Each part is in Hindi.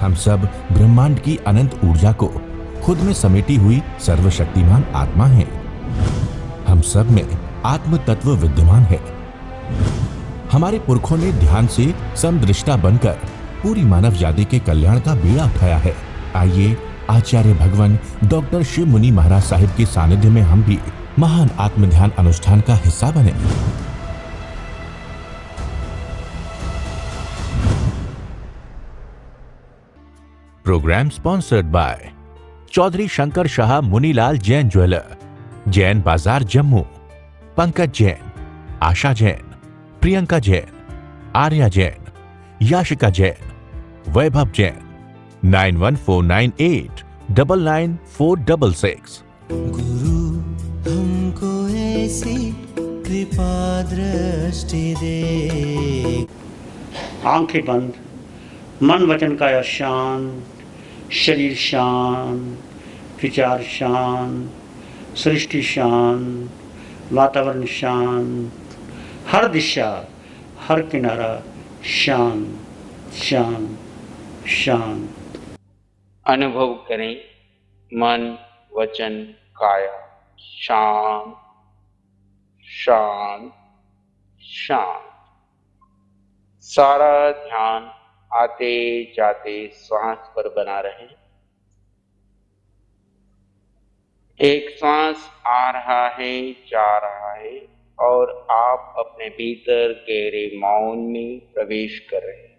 हम सब ब्रह्मांड की अनंत ऊर्जा को खुद में समेटी हुई सर्वशक्तिमान आत्मा हैं। हम सब में आत्म तत्व विद्यमान है। हमारे पुरखों ने ध्यान से समदृष्टा बनकर पूरी मानव जाति के कल्याण का बीड़ा उठाया है। आइए आचार्य भगवान डॉक्टर शिव मुनि महाराज साहिब के सानिध्य में हम भी महान आत्म ध्यान अनुष्ठान का हिस्सा बने। Programme sponsored by Chaudhary Shankar Shah Munilal Jain jeweller, Jain बाजार जम्मू, पंकज जैन, आशा जैन, प्रियंका जैन, आर्या जैन, याशिका जैन, वैभव जैन। 9149899466। गुरु हमको ऐसी कृपा दृष्टि दे। आंखें बंद, मन वचन काया शांत, शरीर शांत, विचार शांत, सृष्टि शांत, वातावरण शांत, हर दिशा हर किनारा शांत शांत शांत। अनुभव करें मन वचन काया शांत शांत शांत। सारा ध्यान आते जाते श्वास पर बना रहे। एक श्वास आ रहा है, जा रहा है और आप अपने भीतर गहरे मौन में प्रवेश कर रहे हैं।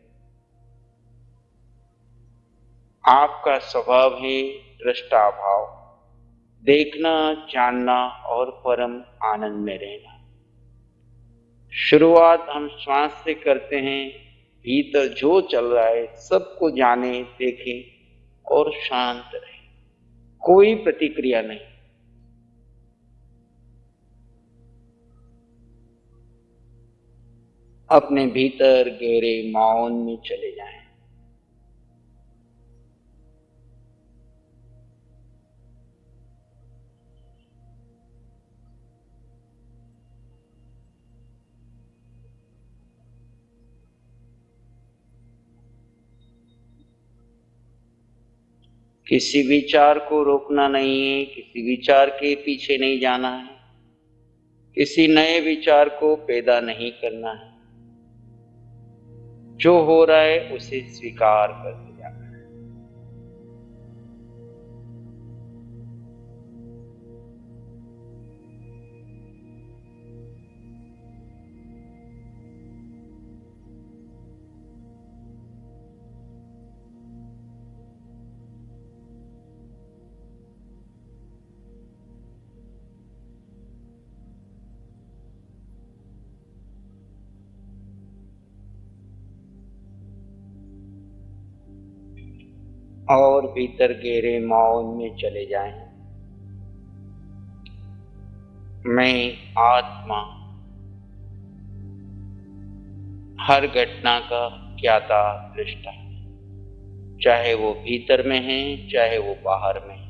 आपका स्वभाव है दृष्टा भाव, देखना, जानना और परम आनंद में रहना। शुरुआत हम श्वास से करते हैं। भीतर जो चल रहा है सबको जाने, देखें और शांत रहें। कोई प्रतिक्रिया नहीं। अपने भीतर गहरे मौन में चले जाएं। किसी विचार को रोकना नहीं है, किसी विचार के पीछे नहीं जाना है, किसी नए विचार को पैदा नहीं करना है। जो हो रहा है उसे स्वीकार कर दिया। और भीतर गहरे मौन में चले जाएं। मैं आत्मा हर घटना का ज्ञाता दृष्टा, चाहे वो भीतर में है, चाहे वो बाहर में है,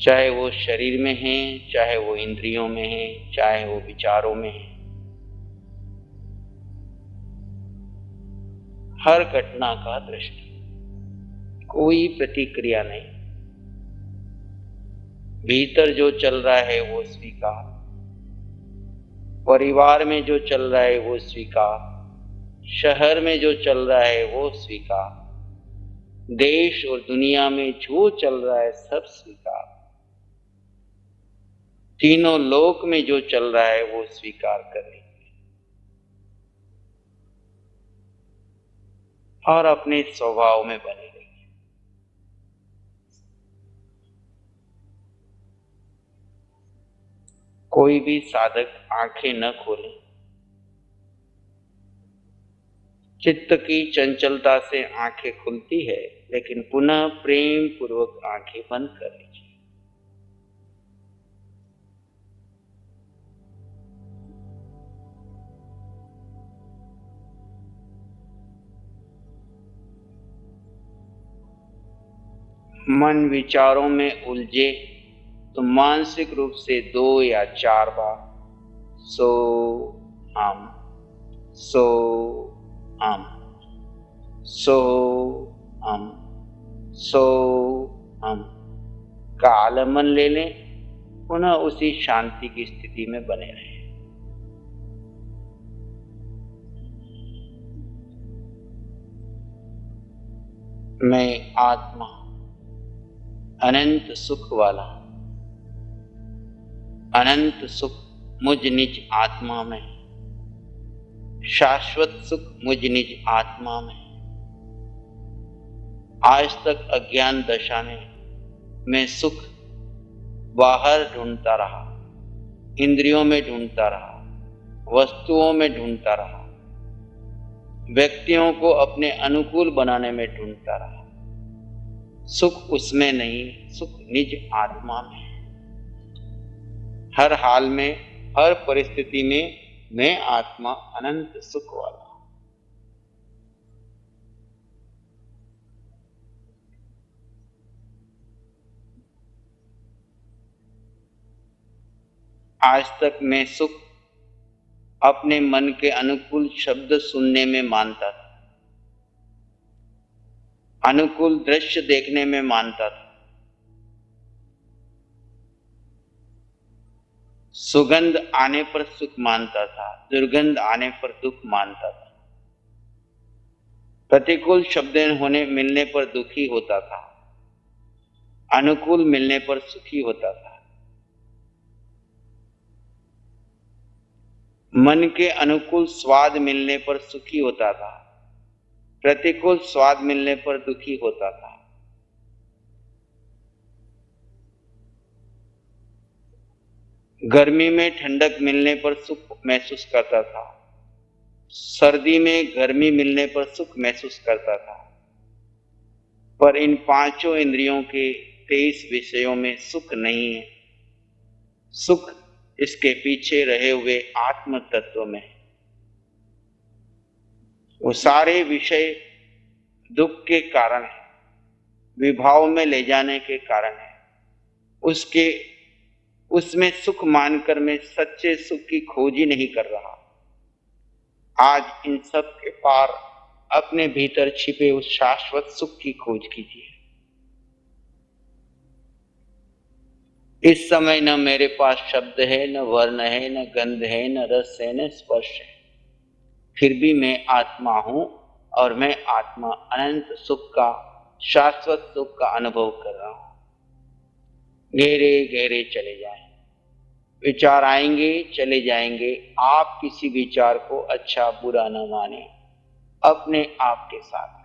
चाहे वो शरीर में है, चाहे वो इंद्रियों में है, चाहे वो विचारों में है। हर घटना का दृष्टा, कोई प्रतिक्रिया नहीं। भीतर जो चल रहा है वो स्वीकार, परिवार में जो चल रहा है वो स्वीकार, शहर में जो चल रहा है वो स्वीकार, देश और दुनिया में जो चल रहा है सब स्वीकार, तीनों लोक में जो चल रहा है वो स्वीकार करें और अपने स्वभाव में बने रहिए। कोई भी साधक आंखें न खोले। चित्त की चंचलता से आंखें खुलती है, लेकिन पुनः प्रेम पूर्वक आंखें बंद कर लीजिए। मन विचारों में उलझे तो मानसिक रूप से 2 या 4 बार सो हम सो हम सो हम का आलम्बन ले लें, पुनः उसी शांति की स्थिति में बने रहें। मैं आत्मा अनंत सुख वाला, अनंत सुख मुझ निज आत्मा में, शाश्वत सुख मुझ निज आत्मा में। आज तक अज्ञान दशा में मैं सुख बाहर ढूंढता रहा, इंद्रियों में ढूंढता रहा, वस्तुओं में ढूंढता रहा, व्यक्तियों को अपने अनुकूल बनाने में ढूंढता रहा। सुख उसमें नहीं, सुख निज आत्मा में। हर हाल में, हर परिस्थिति में मैं आत्मा अनंत सुख वाला। आज तक मैं सुख अपने मन के अनुकूल शब्द सुनने में मानता था, अनुकूल दृश्य देखने में मानता था, सुगंध आने पर सुख मानता था, दुर्गंध आने पर दुख मानता था, प्रतिकूल शब्द होने मिलने पर दुखी होता था, अनुकूल मिलने पर सुखी होता था। मन के अनुकूल स्वाद मिलने पर सुखी होता था, प्रतिकूल स्वाद मिलने पर दुखी होता था। गर्मी में ठंडक मिलने पर सुख महसूस करता था, सर्दी में गर्मी मिलने पर सुख महसूस करता था। पर इन पांचों इंद्रियों के 23 विषयों में सुख नहीं है। सुख इसके पीछे रहे हुए आत्म तत्व में। वो सारे विषय दुख के कारण है, विभाव में ले जाने के कारण है। उसमें सुख मानकर मैं सच्चे सुख की खोज ही नहीं कर रहा। आज इन सब के पार अपने भीतर छिपे उस शाश्वत सुख की खोज कीजिए। इस समय न मेरे पास शब्द है, न वर्ण है, न गंध है, न रस है, न स्पर्श है, फिर भी मैं आत्मा हूं और मैं आत्मा अनंत सुख का, शाश्वत सुख का अनुभव कर रहा हूं। गहरे गहरे चले जाएं, विचार आएंगे चले जाएंगे। आप किसी विचार को अच्छा बुरा न माने, अपने आप के साथ रहें।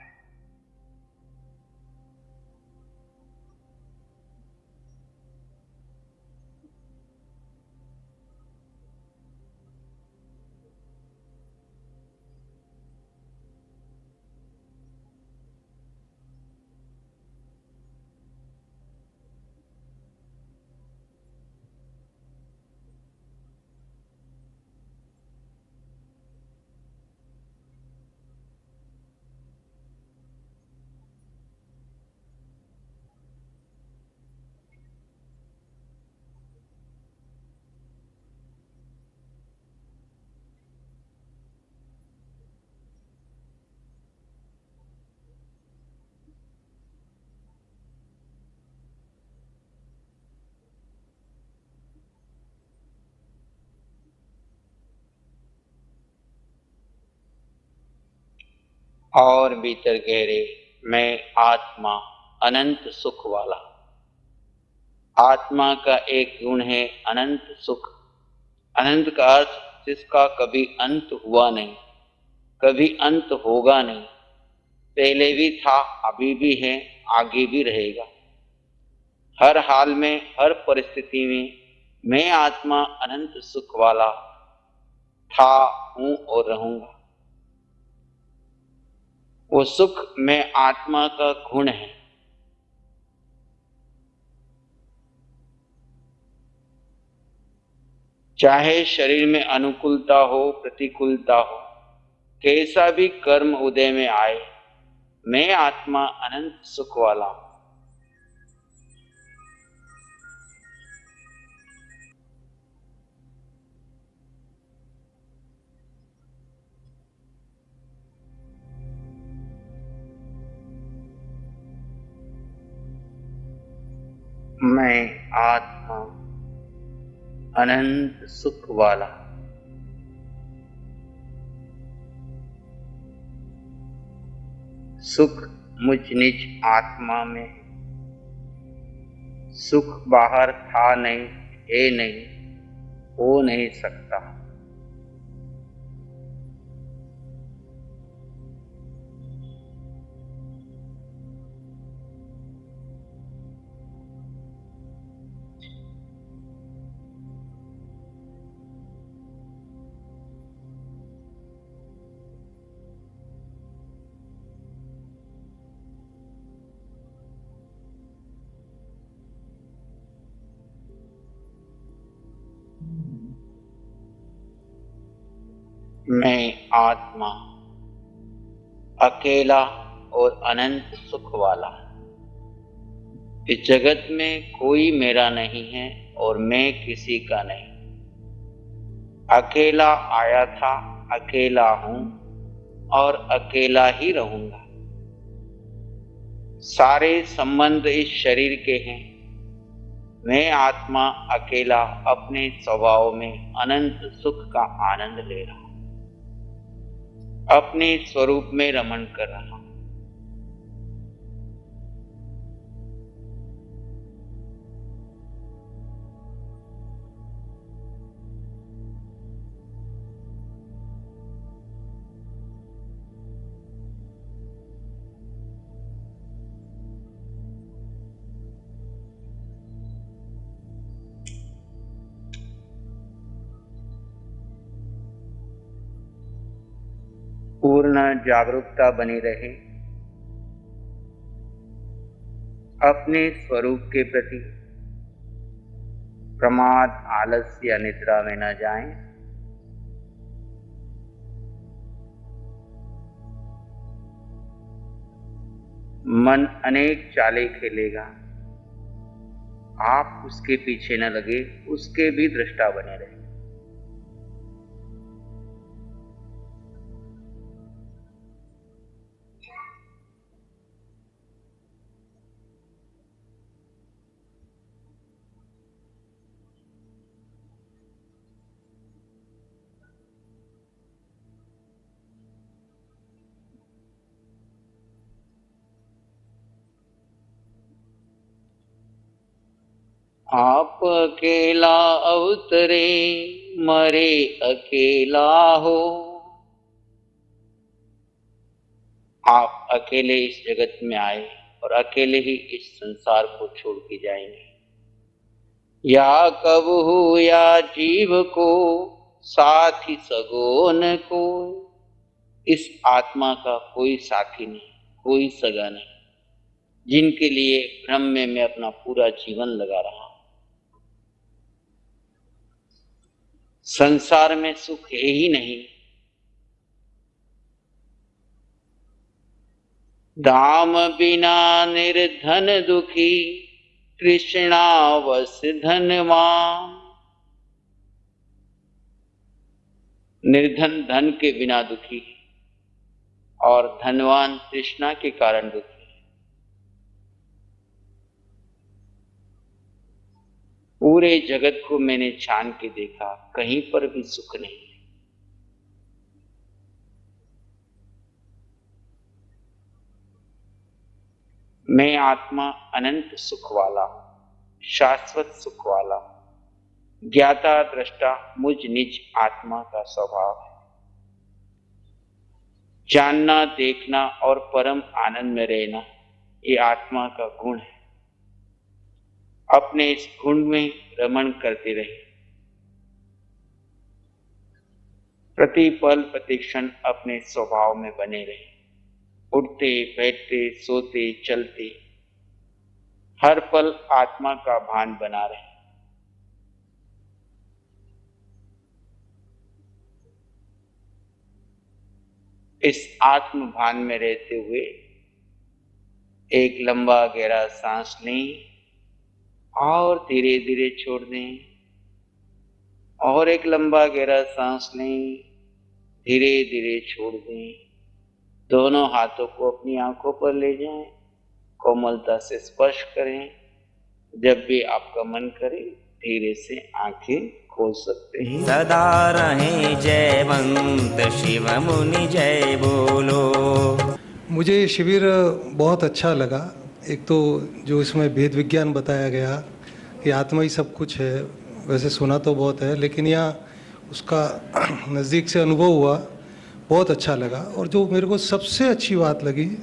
और भीतर गहरे, मैं आत्मा अनंत सुख वाला। आत्मा का एक गुण है अनंत सुख। अनंत का अर्थ जिसका कभी अंत हुआ नहीं, कभी अंत होगा नहीं, पहले भी था, अभी भी है, आगे भी रहेगा। हर हाल में, हर परिस्थिति में मैं आत्मा अनंत सुख वाला था, हूं और रहूंगा। वो सुख मैं आत्मा का गुण है। चाहे शरीर में अनुकूलता हो, प्रतिकूलता हो, कैसा भी कर्म उदय में आए, मैं आत्मा अनंत सुख वाला हूं। मैं आत्मा अनंत सुख वाला, सुख मुझ निज आत्मा में है। सुख बाहर था नहीं, है नहीं, हो नहीं सकता। मैं आत्मा अकेला और अनंत सुख वाला। इस जगत में कोई मेरा नहीं है और मैं किसी का नहीं। अकेला आया था, अकेला हूं और अकेला ही रहूंगा। सारे संबंध इस शरीर के हैं। मैं आत्मा अकेला अपने स्वभाव में अनंत सुख का आनंद ले रहा हूं, अपने स्वरूप में रमण कर रहा हूं। पूर्ण जागरूकता बनी रहे अपने स्वरूप के प्रति। प्रमाद, आलस्य या निद्रा में न जाएं। मन अनेक चालें खेलेगा, आप उसके पीछे न लगे, उसके भी दृष्टा बने रहे। आप अकेला अवतरे, मरे अकेला हो। आप अकेले इस जगत में आए और अकेले ही इस संसार को छोड़ के जाएंगे। या कब हो या जीव को साथी सगोन को। इस आत्मा का कोई साथी नहीं, कोई सगा नहीं, जिनके लिए भ्रम में मैं अपना पूरा जीवन लगा रहा हूं। संसार में सुख है ही नहीं। धाम बिना निर्धन दुखी, कृष्णावश धनवान। निर्धन धन के बिना दुखी और धनवान तृष्णा के कारण दुखी। पूरे जगत को मैंने छान के देखा, कहीं पर भी सुख नहीं। मैं आत्मा अनंत सुख वाला, शाश्वत सुख वाला, ज्ञाता दृष्टा मुझ निज आत्मा का स्वभाव है। जानना, देखना और परम आनंद में रहना ये आत्मा का गुण है। अपने इस गुण में रमण करते रहे। प्रति पल प्रतिक्षण अपने स्वभाव में बने रहे। उठते, बैठते, सोते, चलते, हर पल आत्मा का भान बना रहे। इस आत्म भान में रहते हुए एक लंबा गहरा सांस लें और धीरे धीरे छोड़ दें, और एक लंबा गहरा सांस लें, धीरे धीरे छोड़ दें। दोनों हाथों को अपनी आंखों पर ले जाएं, कोमलता से स्पर्श करें जब भी आपका मन करे धीरे से आंखें खोल सकते हैं। सदा रहे जयवंत शिव मुनि जय बोलो। मुझे ये शिविर बहुत अच्छा लगा। एक तो जो इसमें भेद विज्ञान बताया गया कि आत्मा ही सब कुछ है, वैसे सुना तो बहुत है, लेकिन यहाँ उसका नज़दीक से अनुभव हुआ, बहुत अच्छा लगा। और जो मेरे को सबसे अच्छी बात लगी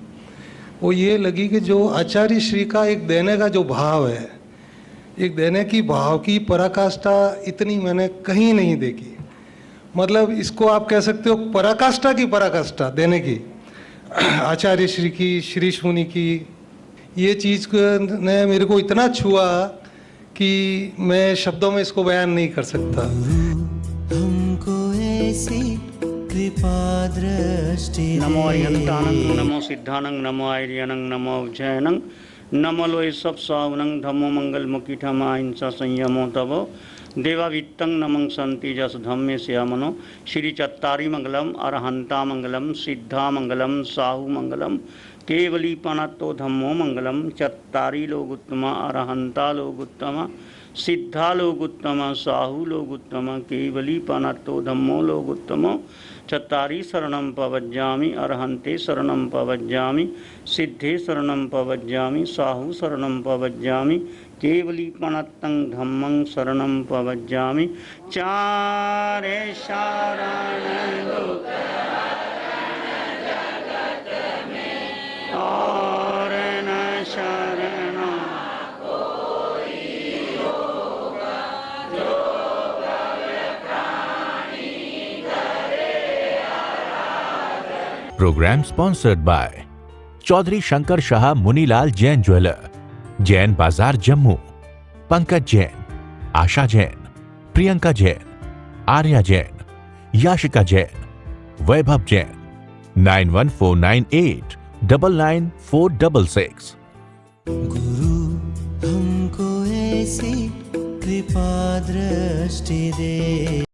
वो ये लगी कि जो आचार्य श्री का एक देने का जो भाव है, एक देने की भाव की पराकाष्ठा इतनी मैंने कहीं नहीं देखी। मतलब इसको आप कह सकते हो पराकाष्ठा की पराकाष्ठा देने की, आचार्य श्री की, श्री मुनि की। ये चीज़ ने मेरे को इतना छुआ कि मैं शब्दों में इसको बयान नहीं कर सकता। हमको ऐसी कृपा दृष्टि नमो अरिहंतानंग नमो सिद्धानंग नमो आर्यनंग नमो उज्जयनंग नमो लोय सब सावनंग धम्मो मंगल मुखी ठमा हिंसा संयमो तवो देवावित्तं नमं संति जस धम्मे श्यामनो श्री चत्तारी मंगलम अरहंता मंगलम सिद्धा मंगलम साहु मंगलम केवली पणत्तो धम्मो मंगलम चत्तारी लोग उत्तमा अरहंता लोग उत्तमा सिद्धा लोग उत्तमा साहु लोग उत्तमा केवली पणत्तो धम्मो लोग उत्तमो चत्तारी शरणं पवज्जामि अरहन्ते शरणं पवज्जामि सिद्धे शरणं पवज्जामि साहु शरणं पवज्जामि केवली पणत्तं धम्मं शरणं पवज्जामि चारे शरण और न शरण programme sponsored by Chaudhary Shankar Shah Munilal Jain jeweller, Jain बाजार जम्मू, पंकज जैन, आशा जैन, प्रियंका जैन, आर्या जैन, याशिका जैन, वैभव जैन। 9149899466। गुरु हमको ऐसी कृपा दृष्टि दे।